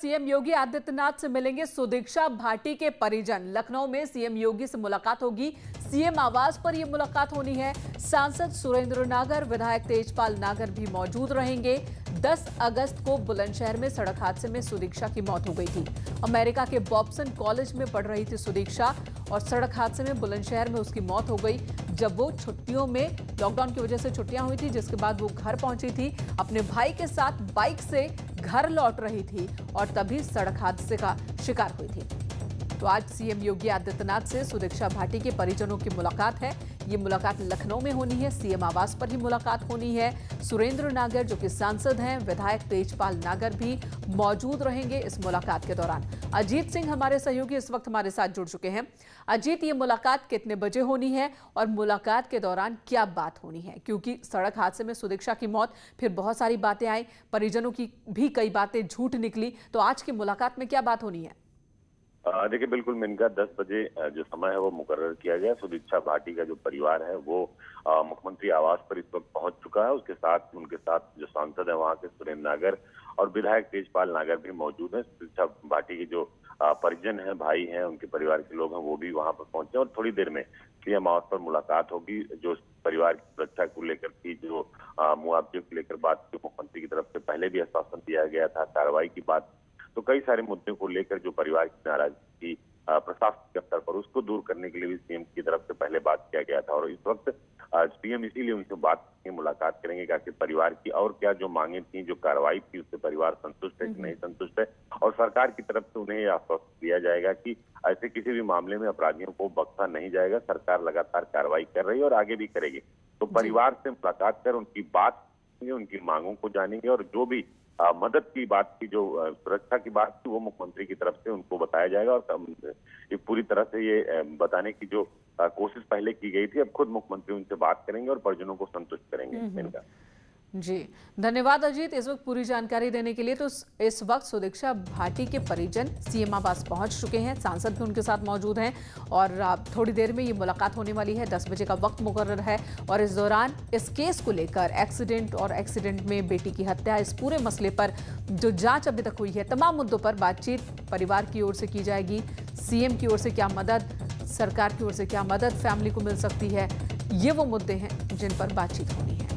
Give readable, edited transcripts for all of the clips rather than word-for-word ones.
CM Yogi Adityanath से मिलेंगे सुदीक्षा भाटी के परिजन। लखनऊ में सीएम योगी से मुलाकात होगी। सीएम आवास पर यह मुलाकात होनी है। सांसद सुरेंद्र नागर, विधायक तेजपाल नागर भी मौजूद रहेंगे। 10 अगस्त को बुलंदशहर में सड़क हादसे में सुदीक्षा की मौत हो गई थी। अमेरिका के बॉब्सन कॉलेज में पढ़ रही थी सुदीक्षा और सड़क हादसे में बुलंदशहर में उसकी मौत हो गई जब वो छुट्टियों में, लॉकडाउन की वजह से छुट्टियां हुई थी, जिसके बाद वो घर पहुंची थी। अपने भाई के साथ बाइक से घर लौट रही थी और तभी सड़क हादसे का शिकार हुई थी। तो आज सीएम योगी आदित्यनाथ से सुदीक्षा भाटी के परिजनों की मुलाकात है। ये मुलाकात लखनऊ में होनी है। सीएम आवास पर ही मुलाकात होनी है। सुरेंद्र नागर जो कि सांसद हैं, विधायक तेजपाल नागर भी मौजूद रहेंगे इस मुलाकात के दौरान। अजीत सिंह हमारे सहयोगी इस वक्त हमारे साथ जुड़ चुके हैं। अजीत, ये मुलाकात कितने बजे होनी है और मुलाकात के दौरान क्या बात होनी है? क्योंकि सड़क हादसे में सुदीक्षा की मौत, फिर बहुत सारी बातें आई, परिजनों की भी कई बातें झूठ निकली, तो आज की मुलाकात में क्या बात होनी है? देखिए, बिल्कुल मिनका 10 बजे जो समय है वो मुकर्रर किया गया। सुदीक्षा भाटी का जो परिवार है वो मुख्यमंत्री आवास पर इस वक्त पहुंच चुका है। उनके साथ जो सांसद है वहां के सुरेंद्र नागर और विधायक तेजपाल नागर भी मौजूद हैं। सुदीक्षा भाटी के जो परिजन हैं, भाई हैं, उनके परिवार के लोग हैं, वो भी वहां पर पहुंचे और थोड़ी देर में सीएम आवास पर मुलाकात होगी। जो परिवार की सुरक्षा को लेकर थी, जो मुआवजे को लेकर बात की, मुख्यमंत्री की तरफ से पहले भी आश्वासन दिया गया था, कार्रवाई की बात, तो कई सारे मुद्दों को लेकर जो परिवार की नाराजगी थी प्रशासन के स्तर पर, उसको दूर करने के लिए भी सीएम की तरफ से पहले बात किया गया था। और इस वक्त सीएम इसीलिए उनसे बात की मुलाकात करेंगे ताकि परिवार की और क्या जो मांगे थी, जो कार्रवाई थी, उससे परिवार संतुष्ट है कि नहीं संतुष्ट है, और सरकार की तरफ से उन्हें आश्वासन दिया जाएगा कि ऐसे किसी भी मामले में अपराधियों को बख्शा नहीं जाएगा। सरकार लगातार कार्रवाई कर रही है और आगे भी करेगी। तो परिवार से मुलाकात कर उनकी बात, उनकी मांगों को जानेंगे और जो भी मदद की बात की, जो सुरक्षा की बात थी, वो मुख्यमंत्री की तरफ से उनको बताया जाएगा। और ये पूरी तरह से ये बताने की जो कोशिश पहले की गई थी, अब खुद मुख्यमंत्री उनसे बात करेंगे और परिजनों को संतुष्ट करेंगे। जी, धन्यवाद अजीत इस वक्त पूरी जानकारी देने के लिए। तो इस वक्त सुदीक्षा भाटी के परिजन सीएम आवास पहुंच चुके हैं, सांसद भी उनके साथ मौजूद हैं और थोड़ी देर में ये मुलाकात होने वाली है। 10 बजे का वक्त मुकर्रर है और इस दौरान इस केस को लेकर, एक्सीडेंट में बेटी की हत्या, इस पूरे मसले पर जो जांच अभी तक हुई है, तमाम मुद्दों पर बातचीत परिवार की ओर से की जाएगी। सीएम की ओर से क्या मदद, सरकार की ओर से क्या मदद फैमिली को मिल सकती है, ये वो मुद्दे हैं जिन पर बातचीत होनी है।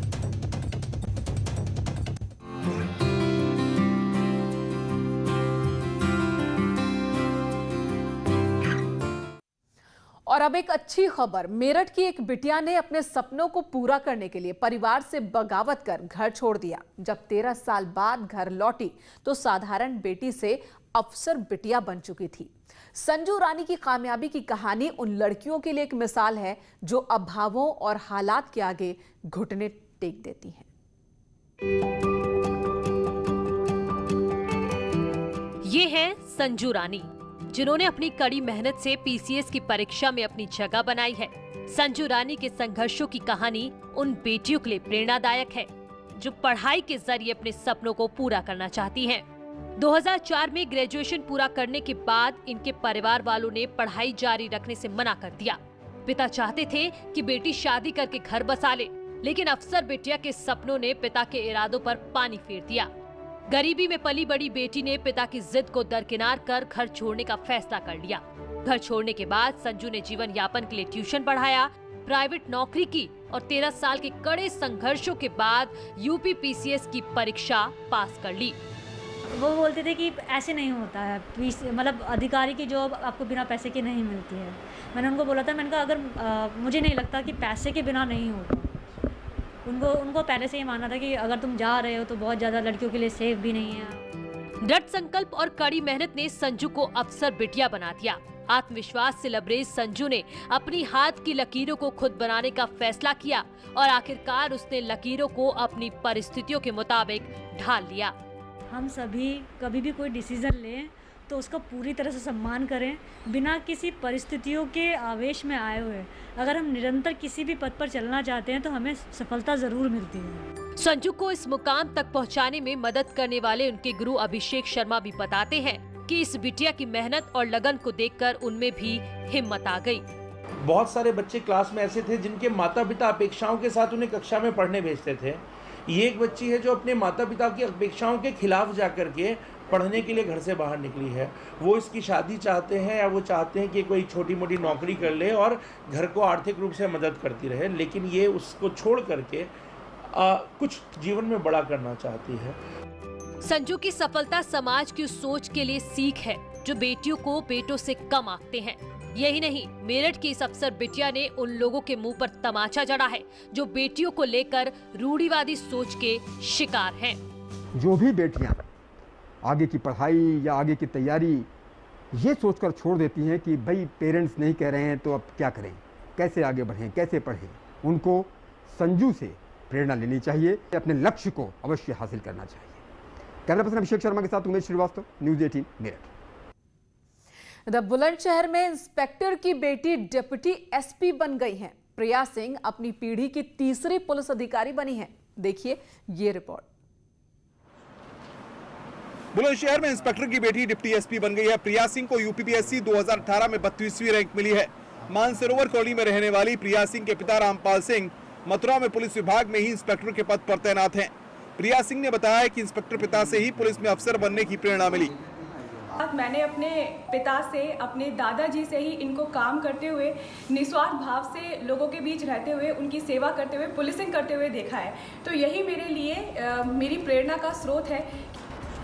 और अब एक अच्छी खबर, मेरठ की एक बिटिया ने अपने सपनों को पूरा करने के लिए परिवार से बगावत कर घर छोड़ दिया। जब 13 साल बाद घर लौटी तो साधारण बेटी से अफसर बिटिया बन चुकी थी। संजू रानी की कामयाबी की कहानी उन लड़कियों के लिए एक मिसाल है जो अभावों और हालात के आगे घुटने टेक देती हैं। ये है संजू रानी, जिन्होंने अपनी कड़ी मेहनत से पीसीएस की परीक्षा में अपनी जगह बनाई है। संजू रानी के संघर्षों की कहानी उन बेटियों के लिए प्रेरणादायक है जो पढ़ाई के जरिए अपने सपनों को पूरा करना चाहती हैं। 2004 में ग्रेजुएशन पूरा करने के बाद इनके परिवार वालों ने पढ़ाई जारी रखने से मना कर दिया। पिता चाहते थे कि बेटी शादी करके घर बसा ले, लेकिन अफसर बिटिया के सपनों ने पिता के इरादों पर पानी फेर दिया। गरीबी में पली बड़ी बेटी ने पिता की जिद को दरकिनार कर घर छोड़ने का फैसला कर लिया। घर छोड़ने के बाद संजू ने जीवन यापन के लिए ट्यूशन पढ़ाया, प्राइवेट नौकरी की और 13 साल के कड़े संघर्षों के बाद यूपी पीसीएस की परीक्षा पास कर ली। वो बोलते थे कि ऐसे नहीं होता है, मतलब अधिकारी की जॉब आपको बिना पैसे के नहीं मिलती है। मैंने उनको बोला था, मैंने कहा अगर मुझे नहीं लगता कि पैसे के बिना नहीं होगा। उनको पहले से ही मानना था कि अगर तुम जा रहे हो तो बहुत ज्यादा लड़कियों के लिए सेफ भी नहीं है। दृढ़ संकल्प और कड़ी मेहनत ने संजू को अफसर बिटिया बना दिया। आत्मविश्वास से लबरेज संजू ने अपनी हाथ की लकीरों को खुद बनाने का फैसला किया और आखिरकार उसने लकीरों को अपनी परिस्थितियों के मुताबिक ढाल लिया। हम सभी कभी भी कोई डिसीजन लें तो उसका पूरी तरह से सम्मान करें, बिना किसी परिस्थितियों के आवेश में आए हुए। अगर हम निरंतर किसी भी पथ पर चलना चाहते हैं तो हमें सफलता जरूर मिलती है। संजू को इस मुकाम तक पहुंचाने में मदद करने वाले उनके गुरु अभिषेक शर्मा भी बताते हैं कि इस बिटिया की मेहनत और लगन को देखकर उनमें भी हिम्मत आ गई। बहुत सारे बच्चे क्लास में ऐसे थे जिनके माता पिता अपेक्षाओं के साथ उन्हें कक्षा में पढ़ने भेजते थे। ये एक बच्ची है जो अपने माता पिता की अपेक्षाओं के खिलाफ जाकर के पढ़ने के लिए घर से बाहर निकली है। वो इसकी शादी चाहते हैं या वो चाहते हैं कि कोई छोटी मोटी नौकरी कर ले और घर को आर्थिक रूप से मदद करती रहे, लेकिन ये उसको छोड़ करके कुछ जीवन में बड़ा करना चाहती है। संजू की सफलता समाज की सोच के लिए सीख है, जो बेटियों को बेटों से कम आंकते हैं। यही नहीं, मेरठ की इस अफसर बिटिया ने उन लोगों के मुंह पर तमाचा जड़ा है जो बेटियों को लेकर रूढ़िवादी सोच के शिकार हैं। जो भी बेटियां आगे की पढ़ाई या आगे की तैयारी ये सोचकर छोड़ देती हैं कि भाई पेरेंट्स नहीं कह रहे हैं तो अब क्या करें, कैसे आगे बढ़ें, कैसे पढ़ें, उनको संजू से प्रेरणा लेनी चाहिए, अपने लक्ष्य को अवश्य हासिल करना चाहिए। कैमरा पर्सन अभिषेक शर्मा के साथ उमेश श्रीवास्तव, न्यूज़ 18 मेरठ। बुलंदशहर में इंस्पेक्टर की बेटी डिप्टी एसपी बन गई हैं। प्रिया सिंह अपनी पीढ़ी की तीसरी पुलिस अधिकारी बनी हैं। देखिए ये रिपोर्ट। बुलंदशहर में इंस्पेक्टर की बेटी डिप्टी एसपी बन गई है। प्रिया सिंह को यूपीपीएससी 2018 में 32वीं रैंक मिली है। मानसरोवर कॉलोनी में रहने वाली प्रिया सिंह के पिता रामपाल सिंह मथुरा में पुलिस विभाग में ही इंस्पेक्टर के पद पर तैनात हैं। प्रिया सिंह ने बताया कि इंस्पेक्टर पिता से ही पुलिस में अफसर बनने की प्रेरणा मिली। मैंने अपने पिता से, अपने दादाजी से ही इनको काम करते हुए, निस्वार्थ भाव से लोगों के बीच रहते हुए, उनकी सेवा करते हुए, पुलिसिंग करते हुए देखा है। तो यही मेरे लिए मेरी प्रेरणा का स्रोत है।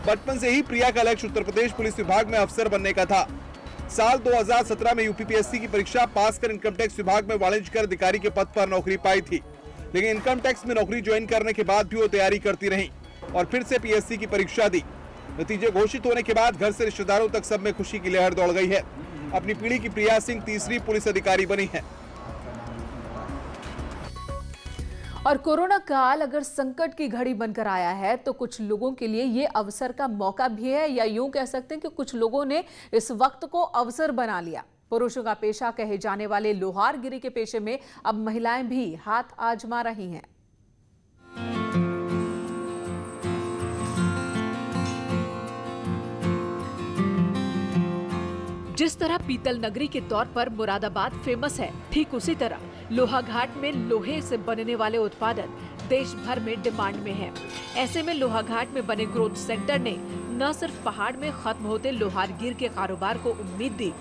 बचपन से ही प्रिया का लक्ष्य उत्तर प्रदेश पुलिस विभाग में अफसर बनने का था। साल 2017 में यूपीपीएससी की परीक्षा पास कर इनकम टैक्स विभाग में वाणिज्य कर अधिकारी के पद पर नौकरी पाई थी, लेकिन इनकम टैक्स में नौकरी ज्वाइन करने के बाद भी वो तैयारी करती रही और फिर से पीएससी की परीक्षा दी। नतीजे घोषित होने के बाद घर से रिश्तेदारों तक सब में खुशी की लहर दौड़ गई है। अपनी पीढ़ी की प्रिया सिंह तीसरी पुलिस अधिकारी बनी है। और कोरोना काल अगर संकट की घड़ी बनकर आया है तो कुछ लोगों के लिए ये अवसर का मौका भी है, या यूं कह सकते हैं कि कुछ लोगों ने इस वक्त को अवसर बना लिया। पुरुषों का पेशा कहे जाने वाले लोहारगिरी के पेशे में अब महिलाएं भी हाथ आजमा रही हैं। जिस तरह पीतल नगरी के तौर पर मुरादाबाद फेमस है, ठीक उसी तरह लोहाघाट में लोहे से बनने वाले उत्पादन देश भर में डिमांड में है। ऐसे में लोहाघाट में बने ग्रोथ सेंटर ने न सिर्फ पहाड़ में खत्म होते लोहारगिर के कारोबार को उम्मीद दी,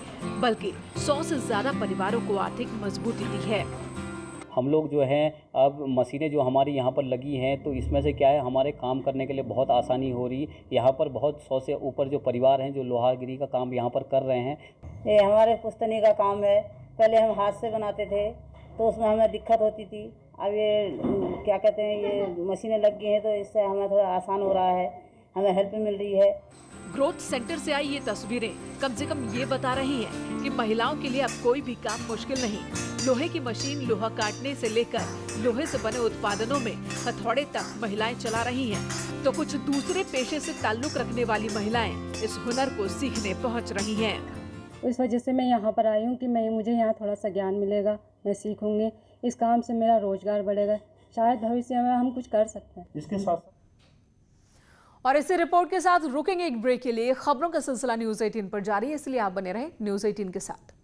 बल्कि 100 से ज्यादा परिवारों को आर्थिक मजबूती दी है। हम लोग जो हैं अब मशीनें जो हमारी यहाँ पर लगी हैं तो इसमें से क्या है, हमारे काम करने के लिए बहुत आसानी हो रही। यहाँ पर बहुत 100 से ऊपर जो परिवार हैं जो लोहागिरी का काम यहाँ पर कर रहे हैं। ये हमारे पुश्तनी का काम है। पहले हम हाथ से बनाते थे तो उसमें हमें दिक्कत होती थी। अब ये क्या कहते हैं, ये मशीनें लग गई हैं तो इससे हमें थोड़ा आसान हो रहा है, हमें हेल्प मिल रही है। ग्रोथ सेंटर से आई ये तस्वीरें कम से कम ये बता रही हैं कि महिलाओं के लिए अब कोई भी काम मुश्किल नहीं। लोहे की मशीन लोहा काटने से लेकर लोहे से बने उत्पादनों में हथौड़े तक महिलाएं चला रही हैं, तो कुछ दूसरे पेशे से ताल्लुक रखने वाली महिलाएं इस हुनर को सीखने पहुंच रही हैं। इस वजह से मैं यहाँ पर आई हूँ कि मुझे यहाँ थोड़ा सा ज्ञान मिलेगा, मैं सीखूंगी, इस काम से मेरा रोजगार बढ़ेगा, शायद भविष्य में हम कुछ कर सकते हैं। इसके साथ और इसी रिपोर्ट के साथ रुकेंगे एक ब्रेक के लिए। खबरों का सिलसिला न्यूज़ 18 पर जारी है, इसलिए आप बने रहें न्यूज़ 18 के साथ।